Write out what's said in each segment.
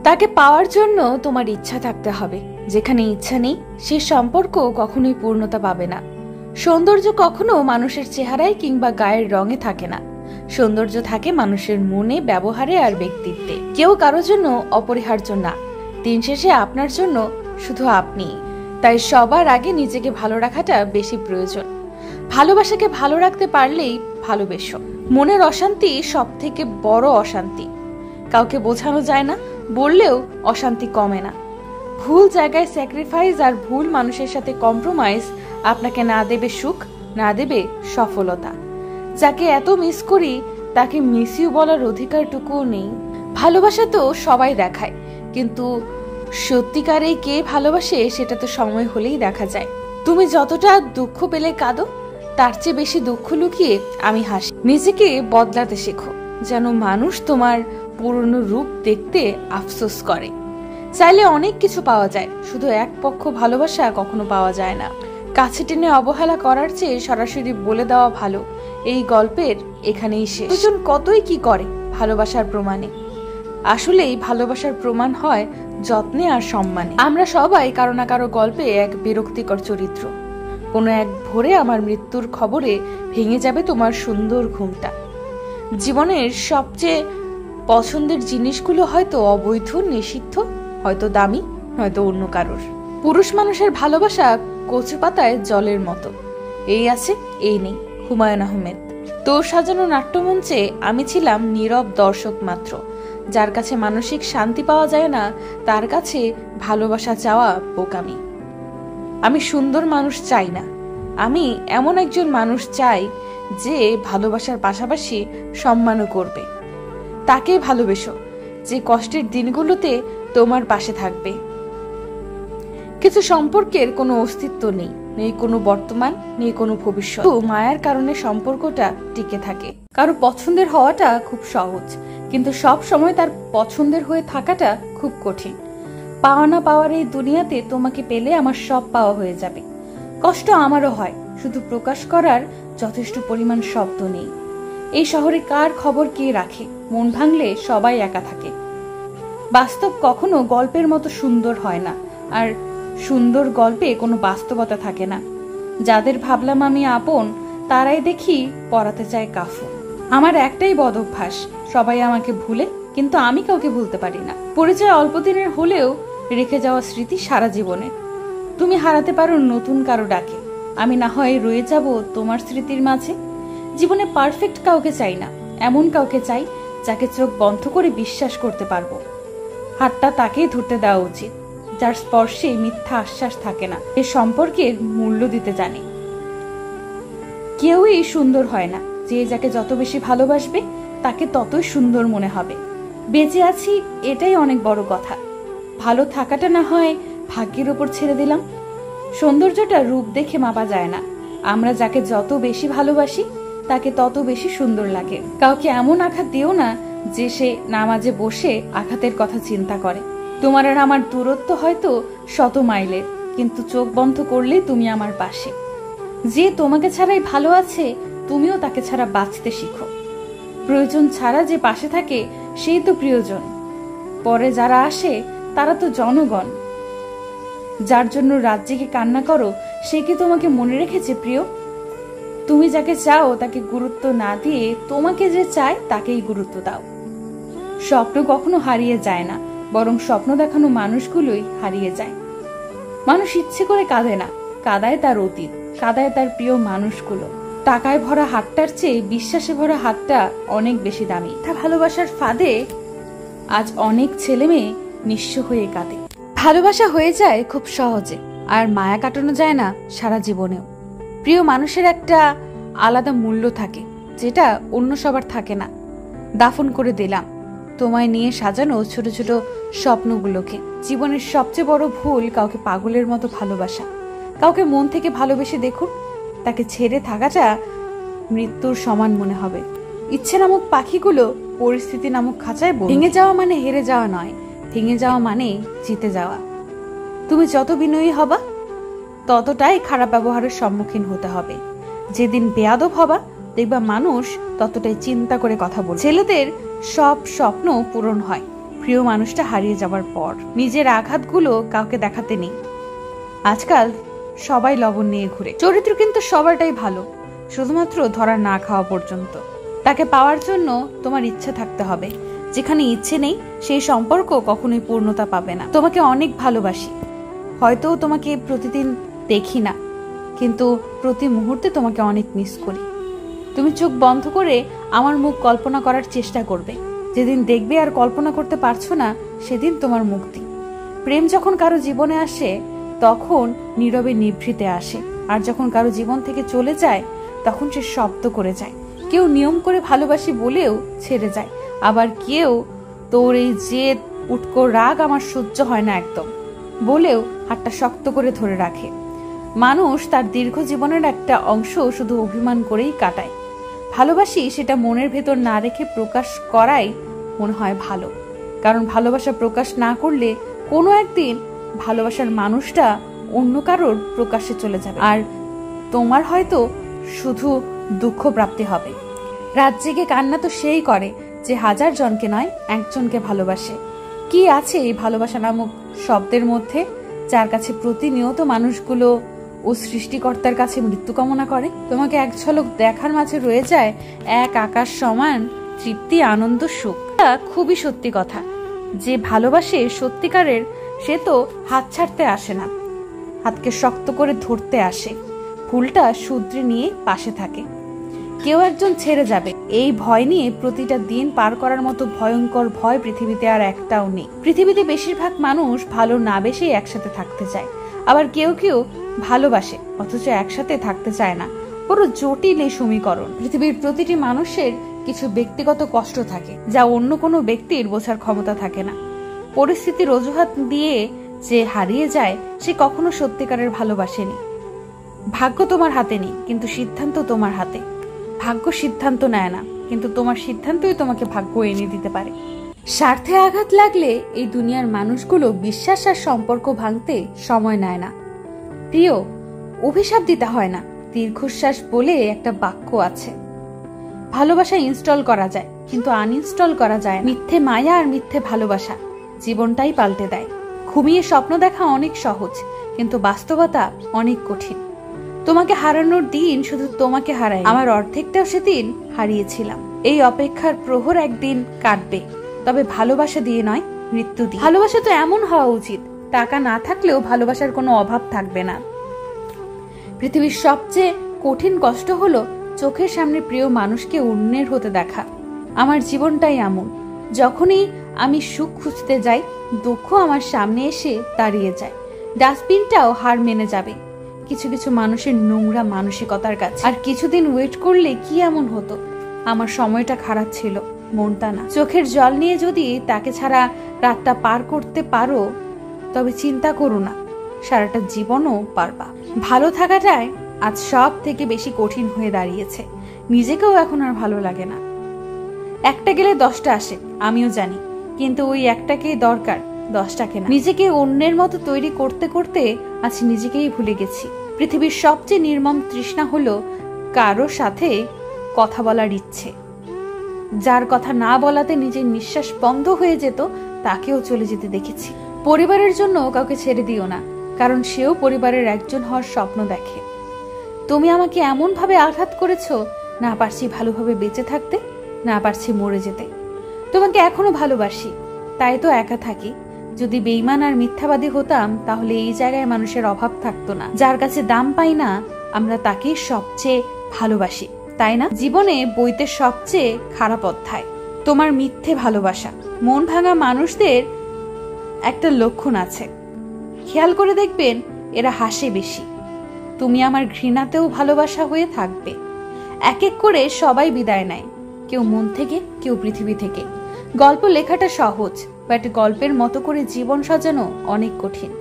তাকে পাওয়ার জন্য তোমার ইচ্ছা থাকতে হবে। যেখানে ইচ্ছা নেই সে সম্পর্ক কখনোই পূর্ণতা পাবে না। সৌন্দর্য কখনো মানুষের চেহারায় কিংবা গায়ের রঙে থাকে না। সৌন্দর্য থাকে মানুষের মনে, ব্যবহারে আর ব্যক্তিত্বে। কেউ কারোর জন্য অপরিহার্য না। দিন শেষে আপনার জন্য শুধু আপনি। তাই সবার আগে নিজেকে ভালো রাখাটা বেশি প্রয়োজন। ভালোবাসাকে ভালো রাখতে পারলেই ভালোবেসো। মনের অশান্তি সব থেকে বড় অশান্তি। কাউকে বোঝানো যায় না, বললেও অশান্তি কমে না। ভুল জায়গায় স্যাক্রিফাইস আর ভুল মানুষের সাথে কম্প্রোমাইজ আপনাকে না দেবে সুখ, না দেবে সফলতা। যাকে এত মিস করি তাকে মিস ইউ বলার অধিকারটুকুও নেই। ভালোবাসা তো সবাই দেখায়, কিন্তু সত্যিকারে কে ভালোবাসে সেটা তো সময় হলেই দেখা যায়। তুমি যতটা দুঃখ পেলে কাঁদো, তার চেয়ে বেশি দুঃখ লুকিয়ে আমি হাসি। নিজেকে বদলাতে শেখো, যেন মানুষ তোমার পুরনো রূপ দেখতে আফসোস করে। চাইলে অনেক কিছু পাওয়া যায়, শুধু এক পক্ষ ভালোবাসা কখনো পাওয়া যায় না। কাছে টেনে অবহেলা করার চেয়ে সরাসরি বলে দেওয়া ভালো, এই গল্পের এখানেই শেষ। দুজন কতই কি করে ভালোবাসার প্রমাণে। আসলেই ভালোবাসার প্রমাণ হয় যত্নে আর সম্মানে। আমরা সবাই কারো না কারো গল্পে এক বিরক্তিকর চরিত্র। কোনো এক ভোরে আমার মৃত্যুর খবরে ভেঙে যাবে তোমার সুন্দর ঘুমটা। জীবনের সবচেয়ে পছন্দের জিনিসগুলো হয়তো অবৈধ, নিষিদ্ধ, হয়তো দামি, হয়তো অন্য কারোর। পুরুষ মানুষের ভালোবাসা কচু পাতায় জলের মতো, এই আছে এই নেই। হুমায়ুন আহমেদ। তোর সাজানো নাট্যমঞ্চে আমি ছিলাম নীরব দর্শক মাত্র। যার কাছে মানসিক শান্তি পাওয়া যায় না, তার কাছে ভালোবাসা চাওয়া বোকামি। আমি সুন্দর মানুষ চাই না, আমি এমন একজন মানুষ চাই যে ভালোবাসার পাশাপাশি সম্মানও করবে। তাকে ভালোবেসো যে কষ্টের দিনগুলোতে তোমার পাশে থাকবে। কিছু সম্পর্কের কোনো অস্তিত্ব নেই, নেই কোনো বর্তমান, নেই কোনো ভবিষ্যৎ। মায়ার কারণে সম্পর্কটা টিকে থাকে। কারো পছন্দের হওয়াটা খুব সহজ, কিন্তু সব সময় তার পছন্দের হয়ে থাকাটা খুব কঠিন। পাওয়া না পাওয়ার এই দুনিয়াতে তোমাকে পেলে আমার সব পাওয়া হয়ে যাবে। কষ্ট আমারও হয়, শুধু প্রকাশ করার যথেষ্ট পরিমাণ শব্দ নেই। এই শহরে কার খবর কে রাখে? মন ভাঙলে সবাই একা থাকে। বাস্তব কখনো গল্পের মতো সুন্দর হয় না, আর সুন্দর গল্পে কোনো বাস্তবতা থাকে না। যাদের ভাবলাম আমি আপন, তারাই দেখি পড়াতে চায় কাফু। আমার একটাই বদ অভ্যাস, সবাই আমাকে ভুলে, কিন্তু আমি কাউকে ভুলতে পারি না। পরিচয় অল্প দিনের হলেও রেখে যাওয়া স্মৃতি সারা জীবনের। তুমি হারাতে পারো নতুন কারো ডাকে, আমি না হয় রয়ে যাব তোমার স্মৃতির মাঝে। জীবনে পারফেক্ট কাউকে চাই না, এমন কাউকে চাই যাকে চোখ বন্ধ করে বিশ্বাস করতে পারবো। হাতটা তাকেই ধরতে দেওয়া উচিত যার স্পর্শে মিথ্যা আশ্বাস থাকে না, এ সম্পর্কের মূল্য দিতে জানে। কেউই সুন্দর হয় না, যে যাকে যত বেশি ভালোবাসবে তাকে ততই সুন্দর মনে হবে। বেঁচে আছি এটাই অনেক বড় কথা। ভালো থাকাটা না হয় ভাগ্যের উপর ছেড়ে দিলাম। সৌন্দর্যটা রূপ দেখে মাপা যায় না। আমরা যাকে যত বেশি ভালোবাসি তাকে তত বেশি সুন্দর লাগে। কাউকে এমন আঘাত দিও না যে সে নামাজে বসে আঘাতের কথা চিন্তা করে। তোমার আর আমার দূরত্ব হয়তো 100 মাইলের, কিন্তু চোখ বন্ধ করলে তুমি আমার পাশে। যে তোমাকে ছাড়াই ভালো আছে, তুমিও তাকে ছাড়া বাঁচতে শিখো। প্রয়োজন ছাড়া যে পাশে থাকে সেই তো প্রিয়জন। পরে যারা আসে তারা তো জনগণ। যার জন্য রাত জেগে কান্না করো, সে কি তোমাকে মনে রেখেছে প্রিয়? তুমি যাকে চাও তাকে গুরুত্ব না দিয়ে তোমাকে যে চায় তাকেই গুরুত্ব দাও। স্বপ্ন কখনো হারিয়ে যায় না, বরং স্বপ্ন দেখানো মানুষগুলোই হারিয়ে যায়। মানুষ ইচ্ছে করে কাঁদে না, কাঁদায় তার অতীত, কাঁদায় তার প্রিয় মানুষগুলো। টাকায় ভরা হাতটার চেয়ে বিশ্বাসে ভরা হাতটা অনেক বেশি দামি। তা ভালোবাসার ফাঁদে আজ অনেক ছেলে মেয়ে নিঃস্ব হয়ে কাঁদে। ভালোবাসা হয়ে যায় খুব সহজে, আর মায়া কাটানো যায় না সারা জীবনেও। প্রিয় মানুষের একটা আলাদা মূল্য থাকে, যেটা অন্য সবার থাকে না। দাফন করে দিলাম তোমায় নিয়ে সাজানো ছোট ছোট স্বপ্নগুলোকে। জীবনের সবচেয়ে বড় ভুল কাউকে পাগলের মতো ভালোবাসা। কাউকে মন থেকে ভালোবেসে দেখুন, তাকে ছেড়ে থাকাটা মৃত্যুর সমান মনে হবে। ইচ্ছে নামক পাখিগুলো পরিস্থিতি নামক খাঁচায় ভেঙে যাওয়া মানে হেরে যাওয়া নয়, ভেঙে যাওয়া মানে জিতে যাওয়া। তুমি যত বিনয়ী হবা ততটাই খারাপ ব্যবহারের সম্মুখীন হতে হবে। যেদিন বেয়াদব হবা দেখবা মানুষ ততটাই চিন্তা করে কথা বলবে। ছেলেদের সব স্বপ্ন পূরণ হয়, প্রিয় মানুষটা হারিয়ে যাবার পর নিজের আঘাতগুলো কাউকে দেখাতে নেই। আজকাল সবাই লবণ নিয়ে ঘুরে। চরিত্র কিন্তু সবারটাই ভালো, শুধুমাত্র ধরা না খাওয়া পর্যন্ত। তাকে পাওয়ার জন্য তোমার ইচ্ছে থাকতে হবে। যেখানে ইচ্ছে নেই সেই সম্পর্ক কখনোই পূর্ণতা পাবে না। তোমাকে অনেক ভালোবাসি, হয়তো তোমাকে প্রতিদিন দেখি না, কিন্তু প্রতি মুহূর্তে তোমাকে অনেক মিস করি। তুমি চোখ বন্ধ করে আমার মুখ কল্পনা করার চেষ্টা করবে। যেদিন দেখবে আর কল্পনা করতে পারছো না, সেদিন তোমার মুক্তি। প্রেম যখন কারো জীবনে আসে তখন নীরবে নিভৃতে আসে, আর যখন কারো জীবন থেকে চলে যায় তখন সে শব্দ করে যায়। কেউ নিয়ম করে ভালোবাসি বলেও ছেড়ে যায়, আবার কেউ তোর এই জেদ উটকো রাগ আমার সহ্য হয় না একদম বলেও হাতটা শক্ত করে ধরে রাখে। মানুষ তার দীর্ঘ জীবনের একটা অংশ শুধু অভিমান করেই কাটায়। ভালোবাসি সেটা মনের ভেতর না রেখে প্রকাশ করাই মনে হয় ভালো, কারণ ভালোবাসা প্রকাশ না করলে কোনো একদিন ভালোবাসার মানুষটা অন্য কারোর প্রকাশে চলে যাবে, আর তোমার হয়তো শুধু দুঃখ প্রাপ্তি হবে। রাত জেগে কান্না তো সেই করে যে 1000 জনকে নয়, একজনকে ভালোবাসে। কি আছে এই ভালোবাসা নামক শব্দের মধ্যে, যার কাছে প্রতিনিয়ত মানুষগুলো ও সৃষ্টিকর্তার কাছে মৃত্যু কামনা করে? তোমাকে এক ঝলক দেখার মাঝে রয়ে যায় এক আকাশ সমান তৃপ্তি, আনন্দ, সুখ। খুবই সত্যি কথা, যে ভালোবাসে সত্যিকারের সে তো হাত ছাড়তে আসে না, হাতকে শক্ত করে ধরতে আসে, ফুলটা শুধরে নিয়ে পাশে থাকে। কেউ একজন ছেড়ে যাবে এই ভয় নিয়ে প্রতিটা দিন পার করার মতো ভয়ঙ্কর ভয় পৃথিবীতে আর একটাও নেই। পৃথিবীতে বেশিরভাগ মানুষ ভালো না বেশি একসাথে থাকতে চায়, আবার কেউ কেউ ভালোবাসে অথচ একসাথে থাকতে চায় না। বড় জটিল এই সমীকরণ। পৃথিবীর প্রতিটি মানুষের কিছু ব্যক্তিগত কষ্ট থাকে যা অন্য কোনো ব্যক্তির বোঝার ক্ষমতা থাকে না। পরিস্থিতির অজুহাত দিয়ে যে হারিয়ে যায় সে কখনো সত্যিকারের ভালোবাসেনি। ভাগ্য তোমার হাতে নেই, কিন্তু সিদ্ধান্ত তোমার হাতে। ভাগ্য সিদ্ধান্ত নেয় না, কিন্তু তোমার সিদ্ধান্তই তোমাকে ভাগ্য এনে দিতে পারে। স্বার্থে আঘাত লাগলে এই দুনিয়ার মানুষগুলো বিশ্বাস আর সম্পর্ক ভাঙতে সময় নেয় না। প্রিয়, অভিশাপ দিতে হয় না, দীর্ঘশ্বাস বলে একটা বাক্য আছে। ভালোবাসা ইনস্টল করা যায়, কিন্তু আনইনস্টল করা যায়। মিথ্যে মায়া আর মিথ্যে ভালোবাসা জীবনটাই পাল্টে দেয়। ঘুমিয়ে স্বপ্ন দেখা অনেক সহজ, কিন্তু বাস্তবতা অনেক কঠিন। তোমাকে হারানোর দিন শুধু তোমাকে হারাই, আমার অর্ধেকটাও সেদিন হারিয়েছিলাম। এই অপেক্ষার প্রহর একদিন কাটবে, তবে ভালোবাসা দিয়ে নয়, মৃত্যু দিয়ে। ভালোবাসা তো এমন হওয়া উচিত, টাকা না থাকলেও ভালোবাসার কোনো অভাব থাকবে না। পৃথিবীর সবচেয়ে কঠিন কষ্ট হলো চোখের সামনে প্রিয় মানুষকে অন্যের হতে দেখা। আমার জীবনটাই এমন, যখনই আমি সুখ খুঁজতে যাই দুঃখ আমার সামনে এসে দাঁড়িয়ে যায়। ডাস্টবিনটাও হার মেনে যাবে কিছু কিছু মানুষের নোংরা মানসিকতার কাছে। আর কিছুদিন ওয়েট করলে কি এমন হতো? আমার সময়টা খারাপ ছিল, মনটা না। চোখের জল নিয়ে যদি তাকে ছাড়া রাতটা পার করতে পারো, তবে চিন্তা করো না, সারাটা জীবনও পারবা। ভালো থাকাটাই আজ সব থেকে বেশি কঠিন হয়ে দাঁড়িয়েছে। নিজেকেও এখন আর ভালো লাগে না। একটা গেলে 10টা আসে, আমিও জানি, কিন্তু ওই একটাকেই দরকার, 10টাকে না। নিজেকে অন্যের মতো তৈরি করতে করতে আজ নিজেকেই ভুলে গেছি। পৃথিবীর সবচেয়ে নির্মম তৃষ্ণা হলো কারো সাথে কথা বলার ইচ্ছে। যার কথা না বলাতে নিজের নিঃশ্বাস বন্ধ হয়ে যেত, তাকেও চলে যেতে দেখেছি। পরিবারের জন্য কাউকে ছেড়ে দিও না, কারণ সেও পরিবারের একজন হওয়ার স্বপ্ন দেখে। তুমি আমাকে এমন ভাবে আঘাত করেছো, না পারছি ভালোভাবে বেঁচে থাকতে, না পারছি মরে যেতে। তোমাকে এখনো ভালোবাসি, তাই তো একা থাকি। যদি বেঈমান আর মিথ্যাবাদী হতাম, তাহলে এই জায়গায় মানুষের অভাব থাকতো না। যার কাছে দাম পাই না, আমরা তাকেই সবচেয়ে ভালোবাসি, তাই না? জীবনে বইতে সবচেয়ে খারাপ অধ্যায় তোমার মিথ্যে ভালোবাসা। মন ভাঙা মানুষদের একটা লক্ষণ আছে, খেয়াল করে দেখবেন এরা হাসে বেশি। তুমি আমার ঘৃণাতেও ভালোবাসা হয়ে থাকবে। এক এক করে সবাই বিদায় নেয়, কেউ মন থেকে, কেউ পৃথিবী থেকে। গল্প লেখাটা সহজ, বাট গল্পের মতো করে জীবন সাজানো অনেক কঠিন।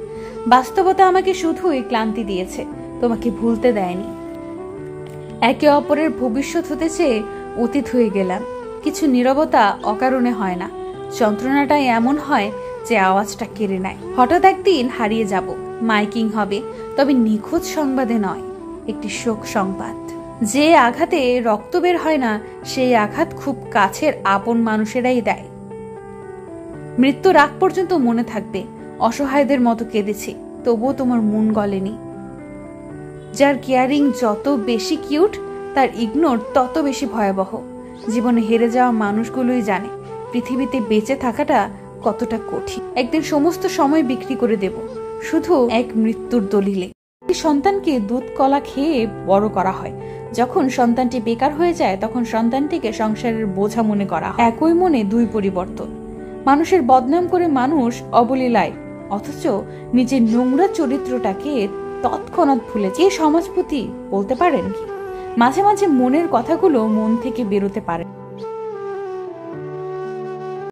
বাস্তবতা আমাকে শুধুই ক্লান্তি দিয়েছে, তোমাকে ভুলতে দেয়নি। একে অপরের ভবিষ্যৎ হতে চেয়ে অতীত হয়ে গেলাম। কিছু নীরবতা অকারণে হয় না, যন্ত্রণাটাই এমন হয় যে আওয়াজটা কেড়ে নেয়। হঠাৎ একদিন হারিয়ে যাব, মাইকিং হবে, তবে নিখোঁজ সংবাদে নয়, একটি শোক সংবাদ। যে আঘাতে রক্ত বের হয় না, সেই আঘাত খুব কাছের আপন মানুষেরাই দেয়। মৃত্যুর আগ পর্যন্ত মনে থাকবে অসহায়দের মতো কেঁদেছি, তবুও তোমার মন গলেনি। যার কেয়ারিং যত বেশি কিউট, তার ইগনোর তত বেশি ভয়াবহ। জীবনে হেরে যাওয়া মানুষগুলোই জানে পৃথিবীতে বেঁচে থাকাটা কতটা কঠিন। একদিন সমস্ত সময় বিক্রি করে দেব শুধু এক মৃত্যুর দলিলে। সন্তানকে দুধ কলা খেয়ে বড় করা হয়, যখন সন্তানটি বেকার হয়ে যায় তখন সন্তানটিকে সংসারের বোঝা মনে করা হয়। একই মনে দুই পরিবর্তন। মানুষের বদনাম করে মানুষ অবলীলায়, অথচ নিজের নোংরা চরিত্রটাকে তৎক্ষণাৎ ভুলে কে সমাজপতি বলতে পারেন কি? মাঝে মাঝে মনের কথাগুলো মন থেকে বেরোতে পারে।